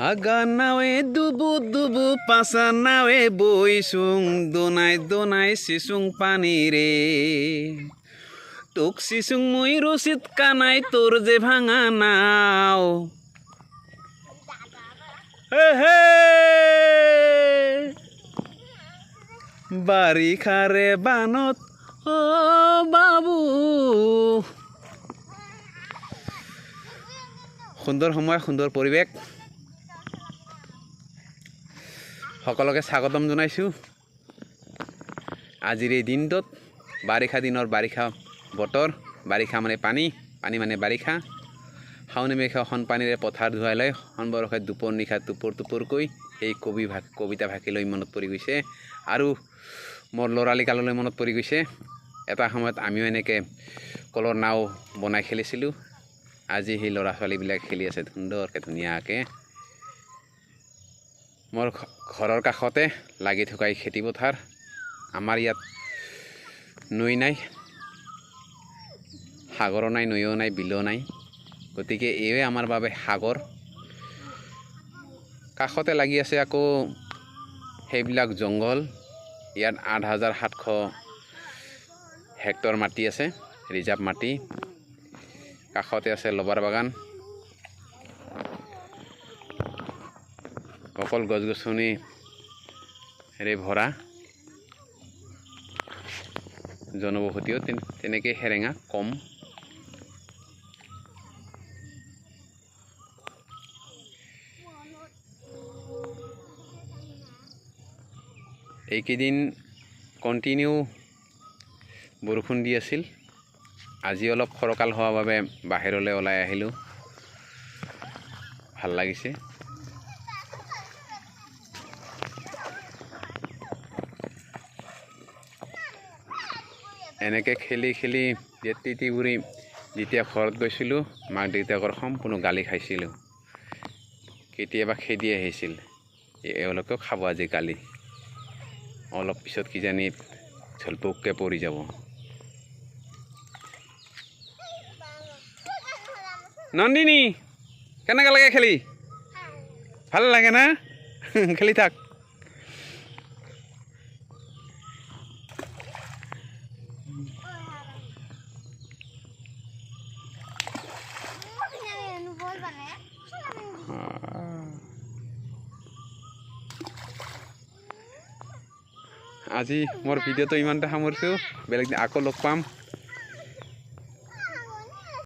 আগা নাৱে দুবু দুবু পাছা নাৱে বইচুং দোনাই দোনাই চিচুং পানীৰে তোক চিচুং মই ৰচিত কানাই তোৰ যে ভাঙা নাও হে হে বাৰিষাৰে বানত অ বাবু সুন্দৰ সময় সুন্দৰ পৰিৱেশ সকলোকে স্বাগতম জনাইছোঁ আজিৰ এই দিনটোত বাৰিষা দিনৰ বাৰিষা বতৰ বাৰিষা মানে পানী পানী মানে বাৰিষা শাওণ মেঘে সন পানীৰে পথাৰ ধুৱাই লৈ সনবৰষে দুপৰ নিশা টুপুৰ টুপুৰকৈ এই কবিতা ভাষীলৈ মনত পৰি গৈছে আৰু মোৰ ল'ৰালি কাললৈ মনত পৰি গৈছে এটা সময়ত আমিও এনেকৈ কলৰ নাও বনাই খেলিছিলোঁ আজি সেই ল'ৰা ছোৱালীবিলাক খেলি আছে সুন্দৰকৈ ধুনীয়াকৈ মোৰ ঘৰৰ কাষতে লাগি থকা এই খেতি পথাৰ আমাৰ ইয়াত নৈ নাই সাগৰো নাই নৈও নাই বিলো নাই গতিকে এয়ে আমাৰ বাবে সাগৰ কাষতে লাগি আছে আকৌ সেইবিলাক জংঘল ইয়াত ৮৭০০ হেক্টৰ মাটি আছে ৰিজাৰ্ভ মাটি কাষতে আছে লবাৰ বাগান অকল গছ গছনিৰে ভৰা জনবসতিও তেনেকৈ সেৰেঙা কম এইকেইদিন কণ্টিনিউ বৰষুণ দি আছিল আজি অলপ ফৰকাল হোৱাৰ বাবে বাহিৰলৈ ওলাই আহিলোঁ ভাল লাগিছে এনেকৈ খেলি খেলি তিতি বুঢ়ী যেতিয়া ঘৰত গৈছিলোঁ মাক দেউতাকৰ সম্পূৰ্ণ গালি খাইছিলোঁ কেতিয়াবা খেদি আহিছিল এওঁলোকেও খাব আজি গালি অলপ পিছত কিজানি ঝলপককৈ পৰি যাব নন্দিনী কেনেকৈ লাগে খেলি ভাল লাগে না খেলি থাক আজি মোৰ ভিডিঅ'টো ইমানতে সামৰিছোঁ বেলেগ আকৌ লগ পাম